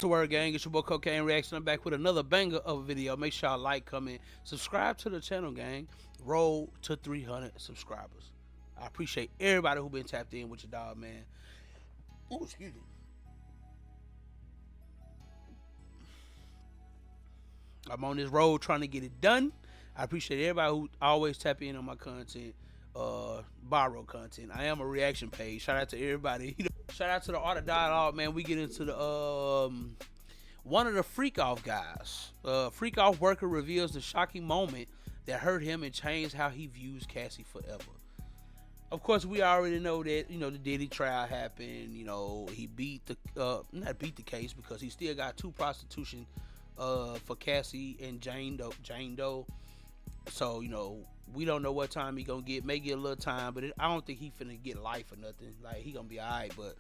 What's the word, gang? It's your boy Cocaine Reaction. I'm back with another banger of a video. Make sure y'all like, comment, subscribe to the channel, gang. Roll to 300 subscribers. I appreciate everybody who been tapped in with your dog, man. Oh, excuse me. I'm on this road trying to get it done. I appreciate everybody who always tap in on my content, borrow content. I am a reaction page. Shout out to everybody. Shout out to the Art of Dialogue, man. We get into the one of the freak off guys. Freak off worker reveals the shocking moment that hurt him and changed how he views Cassie forever. Of course, we already know that, the Diddy trial happened. He beat the not beat the case, because he still got 2 prostitution for Cassie and Jane Doe. So, we don't know what time he gonna get. May get a little time, but I don't think he finna get life or nothing. Like, he gonna be alright. But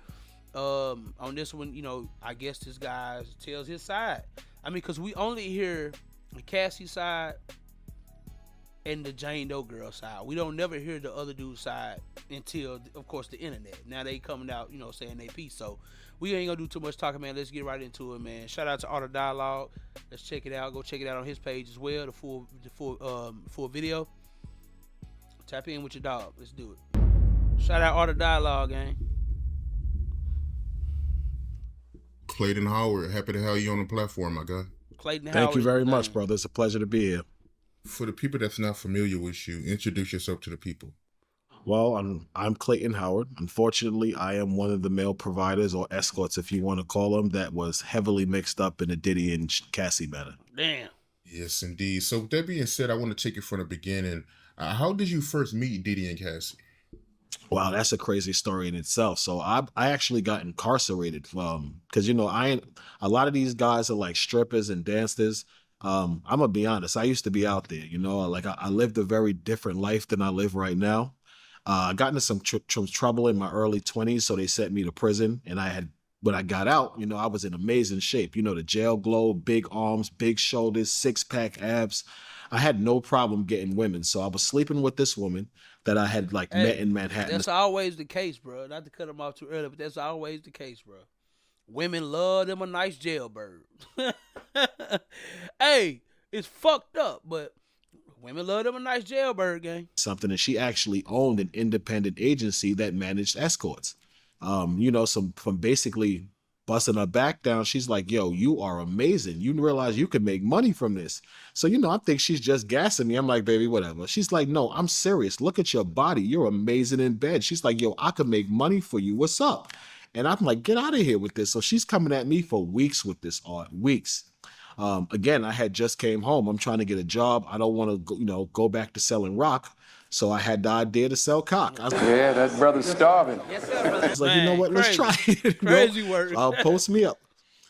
on this one, I guess this guy tells his side. I mean, because we only hear the Cassie side and the Jane Doe girl side. We don't never hear the other dude's side until, of course, the internet. Now they coming out, saying they piece. So we ain't gonna do too much talking, man. Let's get right into it, man. Shout out to Art of Dialogue. Let's check it out. Go check it out on his page as well. The full video. Tap in with your dog. Let's do it. Shout out Art of Dialogue, gang. Clayton Howard, happy to have you on the platform, my guy. Clayton Howard. Thank you very much, brother. It's a pleasure to be here. For the people that's not familiar with you, introduce yourself to the people. Well, I'm Clayton Howard. Unfortunately, I am one of the male providers, or escorts, if you want to call them, that was heavily mixed up in the Diddy and Cassie matter. Damn. Yes, indeed. So with that being said, I want to take it from the beginning. How did you first meet Diddy and Cassie? Wow, that's a crazy story in itself. So I actually got incarcerated because a lot of these guys are like strippers and dancers. I'm gonna be honest. I used to be out there. I lived a very different life than I live right now. I got into some trouble in my early 20s, so they sent me to prison. And when I got out, I was in amazing shape. The jail glow, big arms, big shoulders, 6-pack abs. I had no problem getting women. So I was sleeping with this woman that I had met in Manhattan. That's always the case, bro. Not to cut him off too early, but that's always the case, bro. Women love them a nice jailbird. Hey, it's fucked up, but women love them a nice jailbird, gang. Something, and she actually owned an independent agency that managed escorts. From basically busting her back down, she's like, yo, you are amazing. You realize you can make money from this. So, I think she's just gassing me. I'm like, baby, whatever. She's like, no, I'm serious. Look at your body. You're amazing in bed. She's like, yo, I can make money for you. What's up? And I'm like, get out of here with this. So she's coming at me for weeks with this art, weeks. Again, I had just came home. I'm trying to get a job. I don't want to, go back to selling rock. So I had the idea to sell cock. Yeah, that brother's starving. Yes, sir, brother. I was like, you know what? Let's try it. Crazy work. Post me up.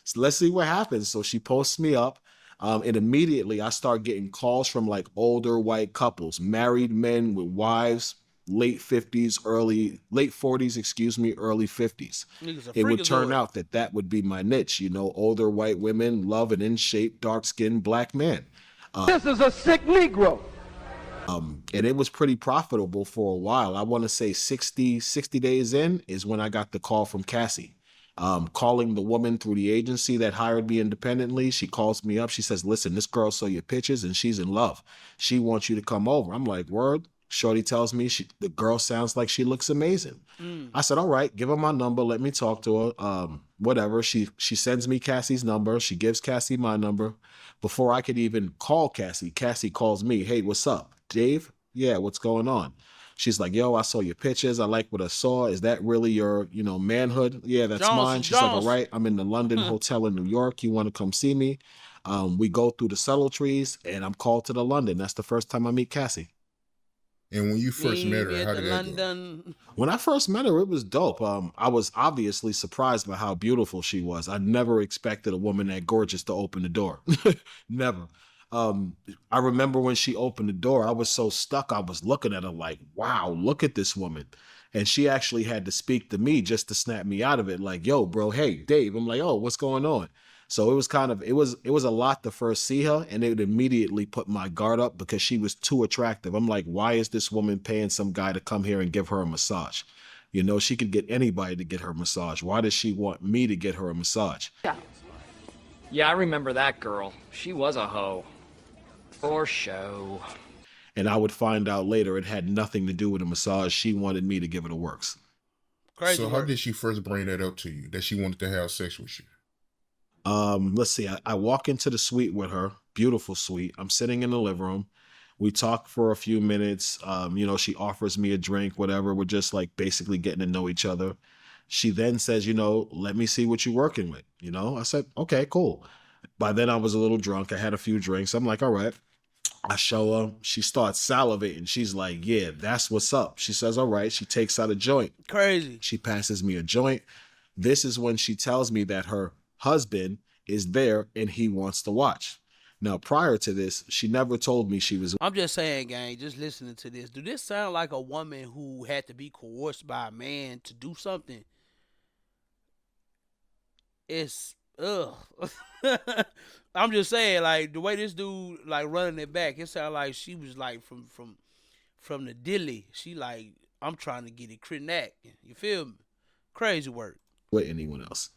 So let's see what happens. So she posts me up. And immediately I start getting calls from like older white couples, married men with wives, late 40s, early 50s. It would turn out that would be my niche, older white women, love an in-shape, dark-skinned black man. This is a sick Negro. And it was pretty profitable for a while. I want to say 60 days in is when I got the call from Cassie. Calling the woman through the agency that hired me independently. She calls me up. She says, listen, this girl saw your pictures and she's in love. She wants you to come over. I'm like, word? Shorty tells me the girl sounds like she looks amazing. I said, all right, give her my number. Let me talk to her. Whatever. She sends me Cassie's number. She gives Cassie my number. Before I could even call Cassie, Cassie calls me. Hey, what's up? Dave? Yeah, what's going on? She's like, yo, I saw your pictures. I like what I saw. Is that really your, manhood? Yeah, that's mine. She's like, all right, I'm in the London hotel in New York. You want to come see me? We go through the subtleties and I'm called to the London. That's the first time I meet Cassie. And when you first met her, how did that go? When I first met her, it was dope. I was obviously surprised by how beautiful she was. I never expected a woman that gorgeous to open the door. Never. I remember when she opened the door, I was so stuck. I was looking at her like, wow, look at this woman. And she actually had to speak to me just to snap me out of it. Like, yo, bro, hey, Dave. I'm like, oh, what's going on? So it was a lot to first see her, and it immediately put my guard up because she was too attractive. I'm like, why is this woman paying some guy to come here and give her a massage? She could get anybody to get her a massage. Why does she want me to get her a massage? Yeah, I remember that girl. She was a hoe. For show. And I would find out later it had nothing to do with a massage. She wanted me to give her the works. Crazy So how work. did she first bring that up to you, that she wanted to have sex with you? Let's see. I walk into the suite with her, beautiful suite. I'm sitting in the living room. We talk for a few minutes. She offers me a drink, whatever. We're just like basically getting to know each other. She then says, let me see what you're working with. I said, okay, cool. By then I was a little drunk. I had a few drinks. I'm like, all right. I show her. She starts salivating. She's like, yeah, that's what's up. She says, all right. She takes out a joint. Crazy. She passes me a joint. This is when she tells me that her husband is there and he wants to watch. Now, prior to this, she never told me she was. I'm just saying, gang, just listening to this. Do this sound like a woman who had to be coerced by a man to do something? It's, ugh. I'm just saying, like, the way this dude, like, running it back, it sounded like she was, like, from the dilly. She, like, I'm trying to get it knack. You feel me? Crazy work. With anyone else.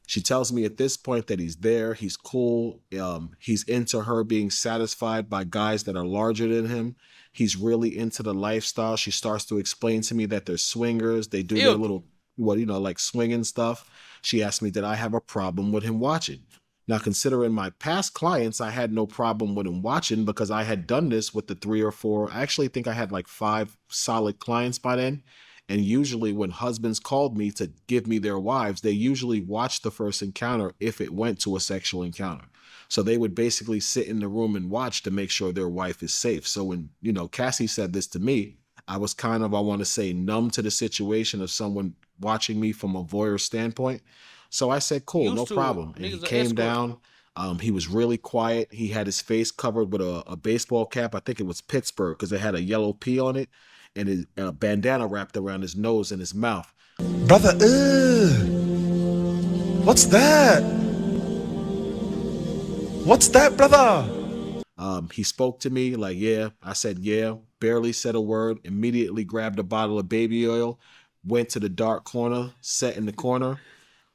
She tells me at this point that he's there, he's cool, he's into her being satisfied by guys that are larger than him. He's really into the lifestyle. She starts to explain to me that they're swingers. They do their little, like swinging stuff. She asked me, did I have a problem with him watching? Now, considering my past clients, I had no problem with him watching because I had done this with the 3 or 4. I actually think I had like 5 solid clients by then. And usually when husbands called me to give me their wives, they usually watched the first encounter if it went to a sexual encounter. So they would basically sit in the room and watch to make sure their wife is safe. So when, Cassie said this to me, I was kind of, I want to say, numb to the situation of someone watching me from a voyeur standpoint. So I said, cool, no problem. And he came down. He was really quiet. He had his face covered with a baseball cap. I think it was Pittsburgh because it had a yellow P on it. And his bandana wrapped around his nose and his mouth. Brother, what's that? What's that, brother? He spoke to me like, yeah. I said, yeah. Barely said a word. Immediately grabbed a bottle of baby oil, went to the dark corner, sat in the corner.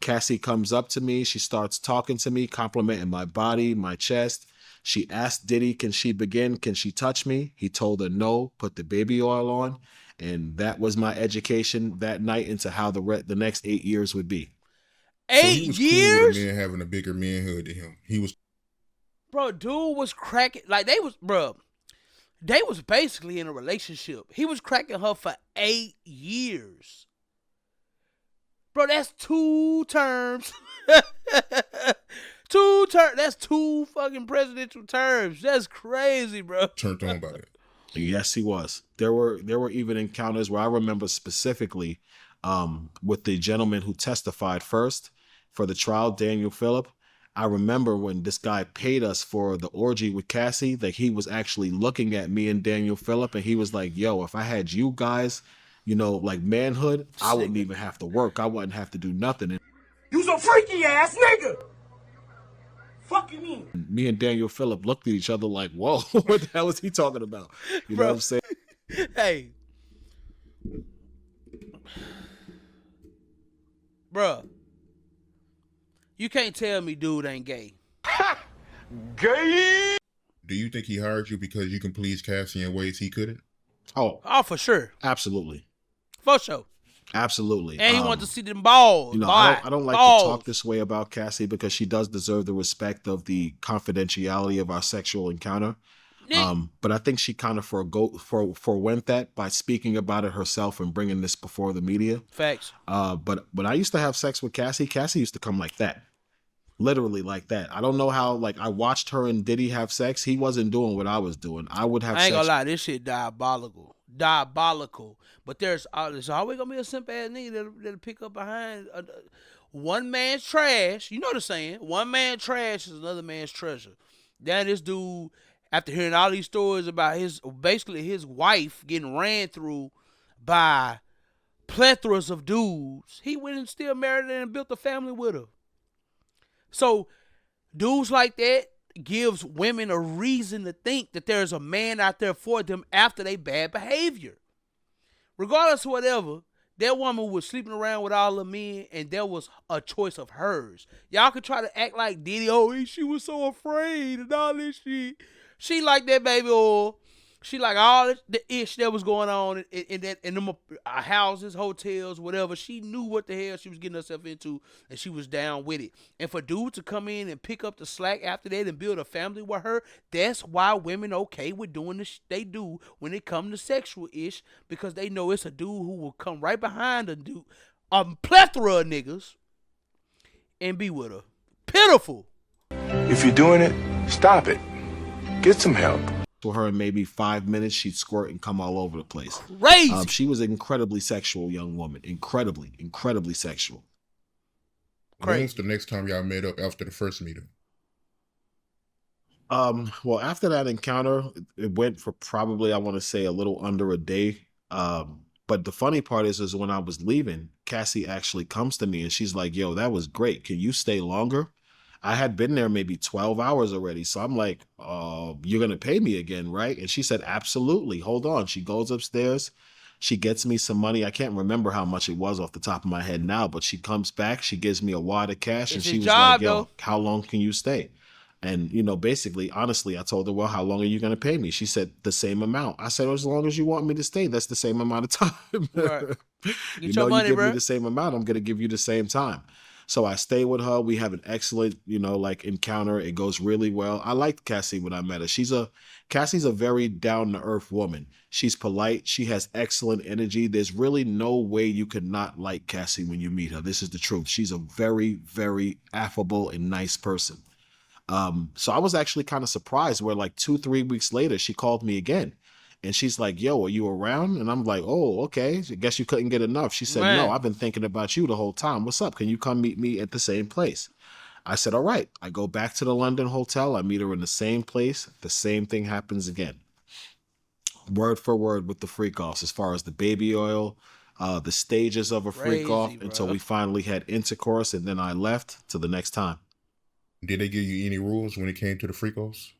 Cassie comes up to me. She starts talking to me, complimenting my body, my chest. She asked Diddy, can she begin? Can she touch me? He told her no, put the baby oil on. And that was my education that night into how the next 8 years would be. 8 years? Cool with a man having a bigger manhood than him. He was. Bro, dude was cracking. Like, they was basically in a relationship. He was cracking her for 8 years. Bro, that's 2 terms. 2 terms. That's 2 fucking presidential terms. That's crazy, bro. Turned on by that. Yes, he was. There were even encounters where I remember specifically with the gentleman who testified first for the trial, Daniel Phillip. I remember when this guy paid us for the orgy with Cassie, that he was actually looking at me and Daniel Phillip, and he was like, yo, if I had you guys, like manhood, I wouldn't even have to work. I wouldn't have to do nothing. You some freaky ass nigga. Fuck you mean? Me and Daniel Phillip looked at each other like, whoa, what the hell is he talking about? You know what I'm saying? Hey. Bruh. You can't tell me dude ain't gay. Gay! Do you think he hired you because you can please Cassie in ways he couldn't? Oh, for sure. Absolutely. For sure. Absolutely. And he wanted to see them balls. I don't like to talk this way about Cassie because she does deserve the respect of the confidentiality of our sexual encounter. But I think she kind of forwent that by speaking about it herself and bringing this before the media. Facts. But when I used to have sex with Cassie used to come like that. Literally like that. I don't know how, like, I watched her and Diddy have sex. He wasn't doing what I was doing. I would have sex. I ain't gonna lie, this shit diabolical. But there's always gonna be a simple ass nigga that'll pick up behind one man's trash. You know the saying, one man's trash is another man's treasure. Then this dude, after hearing all these stories about his wife getting ran through by plethoras of dudes, he went and still married her and built a family with her. So dudes like that gives women a reason to think that there's a man out there for them after they bad behavior. Regardless of whatever, That woman was sleeping around with all the men, and that was a choice of hers. Y'all could try to act like Diddy, oh, she was so afraid and all this shit. She like that baby oil. She like all the ish that was going on in them houses, hotels, whatever. She knew what the hell she was getting herself into, and she was down with it. And for dude to come in and pick up the slack after that and build a family with her, that's why women okay with doing the they do when it comes to sexual ish, because they know it's a dude who will come right behind a dude, a plethora of niggas, and be with her. Pitiful. If you're doing it, stop it. Get some help. For her in maybe 5 minutes, she'd squirt and come all over the place. Crazy. She was an incredibly sexual young woman. Incredibly sexual. When was the next time y'all met up after the first meeting? Well, after that encounter, it went for probably, I want to say, a little under a day. But the funny part is when I was leaving, Cassie actually comes to me and she's like, yo, that was great. Can you stay longer? I had been there maybe 12 hours already. So I'm like, you're going to pay me again, right? And she said, absolutely. Hold on. She goes upstairs. She gets me some money. I can't remember how much it was off the top of my head now, but she comes back. She gives me a wad of cash and she was like, yo, how long can you stay? And, you know, basically, honestly, I told her, well, how long are you going to pay me? She said, the same amount. I said, as long as you want me to stay, that's the same amount of time. Right. You know, you give me the same amount, I'm going to give you the same time. So I stay with her. We have an excellent, you know, like encounter. It goes really well. I liked Cassie when I met her. Cassie's a very down to earth woman. She's polite. She has excellent energy. There's really no way you could not like Cassie when you meet her. This is the truth. She's a very, very affable and nice person. So I was actually kind of surprised where like 2-3 weeks later, she called me again. And she's like, yo, are you around? And I'm like, oh, okay. I guess you couldn't get enough. She said, no, I've been thinking about you the whole time. What's up? Can you come meet me at the same place? I said, all right. I go back to the London hotel. I meet her in the same place. The same thing happens again. Word for word with the freak offs as far as the baby oil, the stages of a freak off until we finally had intercourse. And then I left to the next time. Did they give you any rules when it came to the freak offs?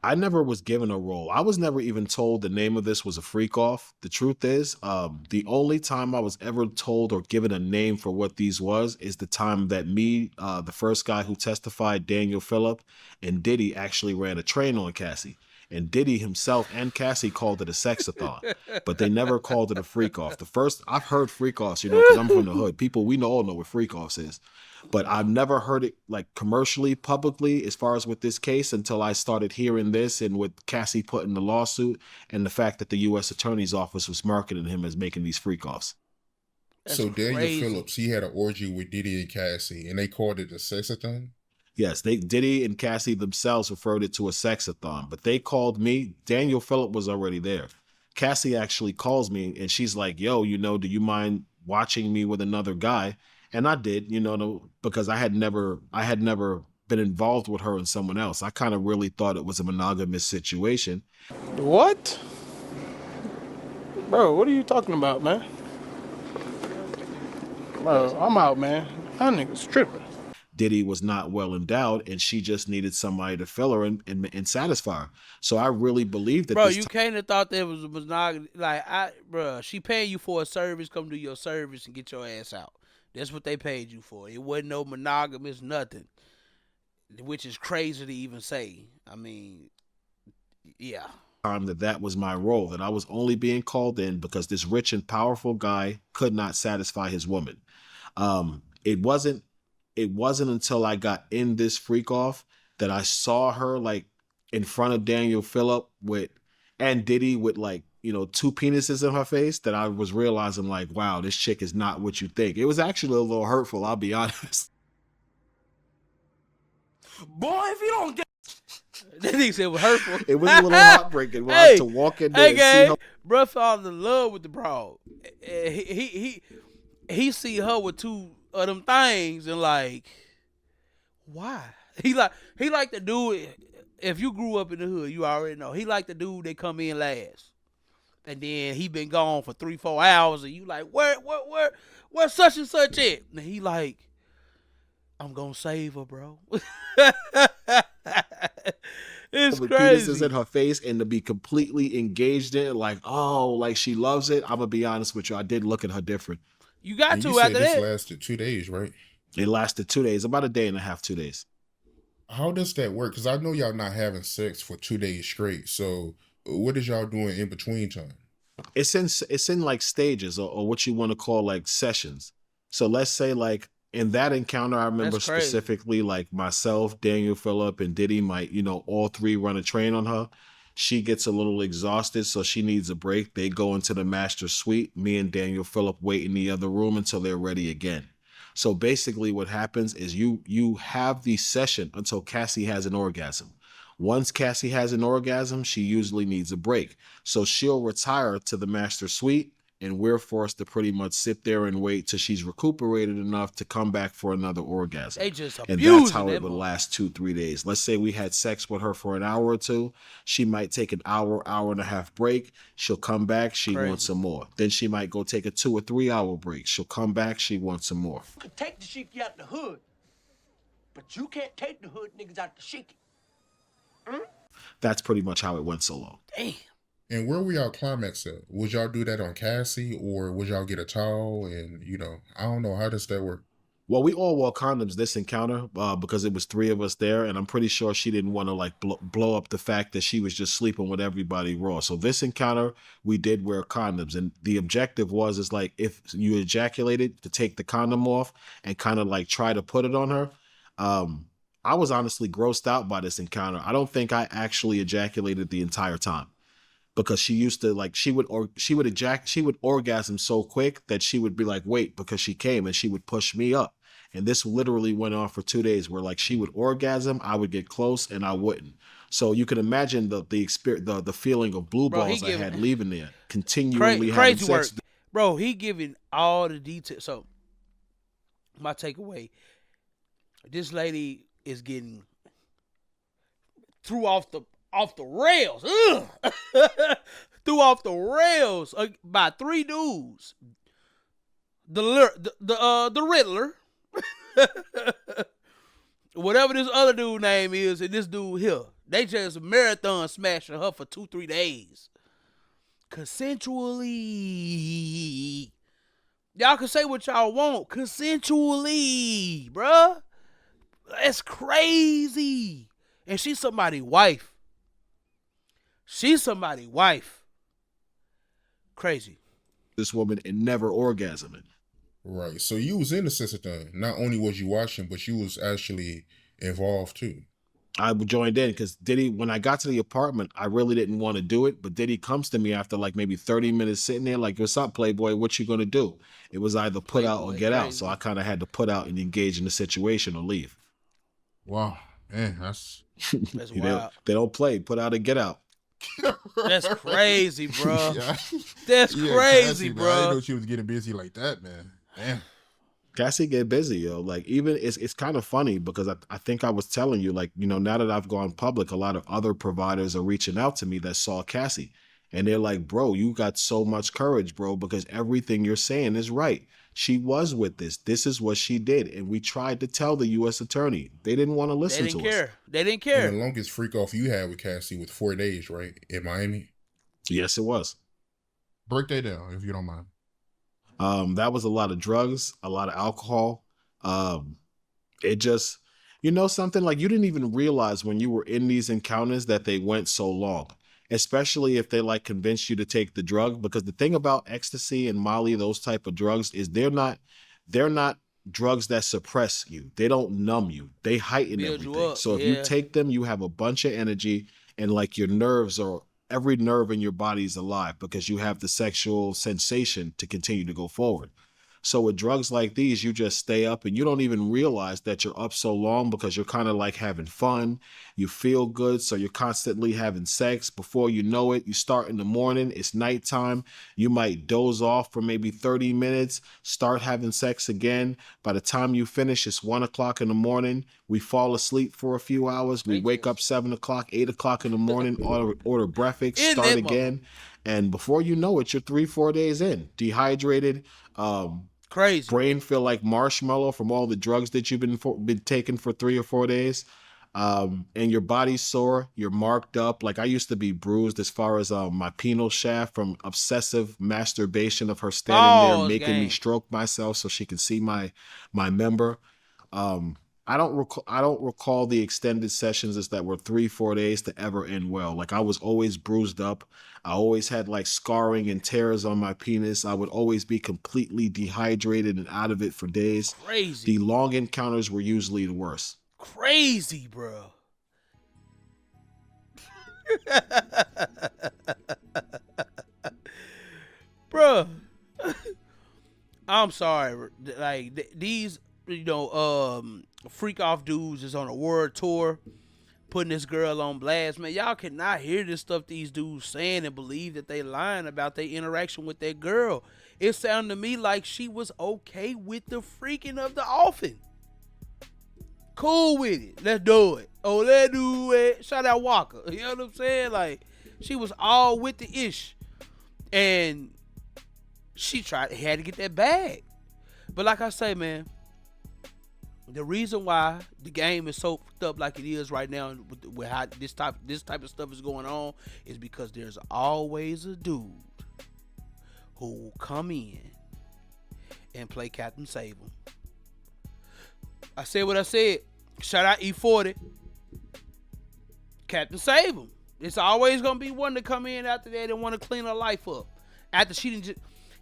I never was given a role. I was never even told the name of this was a freak off. The truth is, the only time I was ever told or given a name for what these was is the time that me, the first guy who testified, Daniel Phillip, and Diddy actually ran a train on Cassie. And Diddy himself and Cassie called it a sexathon, but they never called it a freak off. The first I've heard freak offs, you know, because I'm from the hood. We all know what freak offs is, but I've never heard it like commercially, publicly, as far as with this case until I started hearing this and with Cassie put in the lawsuit and the fact that the U.S. Attorney's Office was marketing him as making these freak offs. So Daniel Phillips, he had an orgy with Diddy and Cassie, and they called it a sexathon? Yes, Diddy and Cassie themselves referred it to a sexathon, but they called me. Daniel Phillip was already there. Cassie actually calls me and she's like, yo, you know, do you mind watching me with another guy? And I did, you know, because I had never been involved with her and someone else. I kind of really thought it was a monogamous situation. What? Bro, what are you talking about, man? Bro, I'm out, man. That nigga's tripping. Diddy was not well endowed, and she just needed somebody to fill her and satisfy her. So I really believed that. Bro, you can't have thought that was not like bro. She paying you for a service. Come do your service and get your ass out. That's what they paid you for. It wasn't no monogamous nothing, which is crazy to even say. I mean, yeah. That was my role. That I was only being called in because this rich and powerful guy could not satisfy his woman. It wasn't until I got in this freak off that I saw her like in front of Daniel Phillip and Diddy with like, you know, 2 penises in her face that I was realizing like, wow, this chick is not what you think. It was actually a little hurtful, I'll be honest. Boy, if you don't get that nigga said it was hurtful. It was a little heartbreaking when I had to walk in there and see her. Bro fell in love with the broad. He see her with 2 of them things and like, why? He like the dude. If you grew up in the hood, you already know. He like the dude that come in last, and then he been gone for 3-4 hours, and you like, where such and such at? And he like, I'm gonna save her, bro. It's with penises in crazy. her face and to be completely engaged in it, like, oh, like she loves it. I'm gonna be honest with you, I did look at her different. You got And you to said after this that. lasted 2 days, right? It lasted 2 days, about a day and a half, 2 days. How does that work? Because I know y'all not having sex for 2 days straight. So what is y'all doing in between time? It's in like stages or what you want to call like sessions. So let's say like in that encounter, I remember That's crazy. specifically like myself, Daniel Phillip, and Diddy might, all three run a train on her. She gets a little exhausted, so she needs a break. They go into the master suite. Me and Daniel Phillip wait in the other room until they're ready again. So basically what happens is you have the session until Cassie has an orgasm. Once Cassie has an orgasm, she usually needs a break. So she'll retire to the master suite, and we're forced to pretty much sit there and wait till she's recuperated enough to come back for another orgasm. They just And that's abusing how that it would mother. last 2-3 days. Let's say we had sex with her for an hour or two. She might take an hour and a half break. She'll come back. She wants Crazy. some more. Then she might go take a 2 or 3 hour break. She'll come back. She wants some more. You can take the shiki out the hood, but you can't take the hood niggas out the shiki. That's pretty much how it went so long. Damn. And where were y'all climax at? Would y'all do that on Cassie, or would y'all get a towel? And I don't know, how does that work? Well, we all wore condoms this encounter because it was 3 of us there, and I'm pretty sure she didn't want to like blow up the fact that she was just sleeping with everybody raw. So this encounter, we did wear condoms, and the objective is like if you ejaculated, to take the condom off and kind of like try to put it on her. I was honestly grossed out by this encounter. I don't think I actually ejaculated the entire time, because she used to like she would orgasm so quick that she would be like, wait, because she came, and she would push me up. And this literally went on for 2 days where like she would orgasm, I would get close, and I wouldn't. So you can imagine the experience, the feeling of blue Bro, balls I giving- had leaving there, continually having Crazy work. sex. Bro, he giving all the details. So my takeaway, this lady is getting threw off the rails. Ugh. Threw off the rails by 3 dudes. The Riddler. Whatever this other dude name is, and this dude here. They just marathon smashing her for 2-3 days. Consensually. Y'all can say what y'all want. Consensually, bruh. That's crazy. And she's somebody's wife. Crazy. This woman and never orgasming. Right. So you was in the sister thing. Not only was you watching, but you was actually involved too. I joined in because Diddy, when I got to the apartment, I really didn't want to do it. But Diddy comes to me after like maybe 30 minutes sitting there like, what's up, Playboy? What you going to do? It was either put out or Playboy, get out. crazy. So I kind of had to put out and engage in the situation or leave. Wow. Man, that's That's They wild. don't play. Put out and get out. That's crazy, bro. Yeah. That's Yeah, crazy, Cassie, man. I didn't bro. know she was getting busy like that, man. Damn. Cassie get busy, yo. Like even it's kind of funny because I think I was telling you, like, now that I've gone public, a lot of other providers are reaching out to me that saw Cassie. And they're like, bro, you got so much courage, bro, because everything you're saying is right. She was with this. This is what she did. And we tried to tell the U.S. attorney. They didn't want to They listen didn't to us. care. They didn't And care. the longest freak off you had with Cassie was 4 days, right? In Miami. Yes, it was. Break that down if you don't mind. That was a lot of drugs, a lot of alcohol. It just, something like you didn't even realize when you were in these encounters that they went so long, especially if they like convinced you to take the drug. Because the thing about ecstasy and Molly, those type of drugs, is they're not drugs that suppress you. They don't numb you. They heighten Build you everything. up, So if you yeah. take them, you have a bunch of energy, and like your nerves are, every nerve in your body is alive because you have the sexual sensation to continue to go forward. So with drugs like these, you just stay up and you don't even realize that you're up so long because you're kind of like having fun. You feel good. So you're constantly having sex. Before you know it, you start in the morning. It's nighttime. You might doze off for maybe 30 minutes, start having sex again. By the time you finish, it's 1 o'clock in the morning. We fall asleep for a few hours. We wake up 7 o'clock, 8 o'clock in the morning, order breakfast, In start that again. And before you know it, you're 3-4 days in, dehydrated, Crazy. brain feel like marshmallow from all the drugs that you've been taking for 3 or 4 days. and your body's sore, you're marked up. Like I used to be bruised as far as my penile shaft from obsessive masturbation of her standing there making me stroke myself so she can see my member. I don't recall the extended sessions that were 3-4 days to ever end well. Like I was always bruised up. I always had like scarring and tears on my penis. I would always be completely dehydrated and out of it for days. Crazy. The long encounters were usually the worst. Crazy, bro. Bro, I'm sorry. Like these, freak off dudes is on a world tour, putting this girl on blast. Man, y'all cannot hear this stuff these dudes saying and believe that they lying about their interaction with that girl. It sounded to me like she was okay with the freaking of the offing. Cool with it. Let's do it. Oh, let's do it. Shout out Walker. You know what I'm saying? Like, she was all with the ish. And she had to get that bag. But like I say, man, the reason why the game is so fucked up like it is right now with how this type of stuff is going on is because there's always a dude who will come in and play Captain Save 'em. I said what I said. Shout out E40. Captain Save 'em. It's always going to be one to come in after that and want to clean her life up. After she didn't just...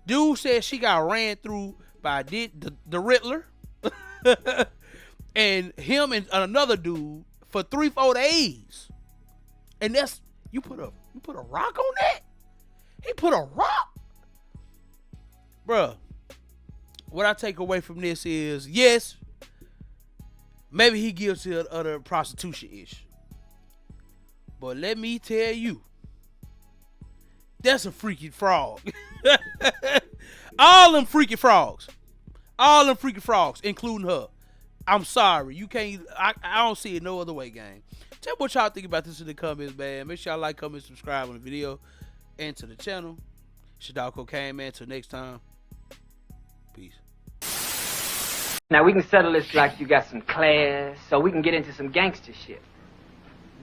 Dude said she got ran through by the Riddler. And him and another dude for 3-4 days. And that's... You put a rock on that? He put a rock? Bruh. What I take away from this is, yes... Maybe he guilty of other prostitution-ish. But let me tell you, that's a freaky frog. All them freaky frogs. All them freaky frogs, including her. I'm sorry. You can't, I don't see it no other way, gang. Tell me what y'all think about this in the comments, man. Make sure y'all like, comment, subscribe on the video and to the channel. It's your dog Cocaine, man. Till next time. Peace. Now we can settle this like you got some class, so we can get into some gangster shit.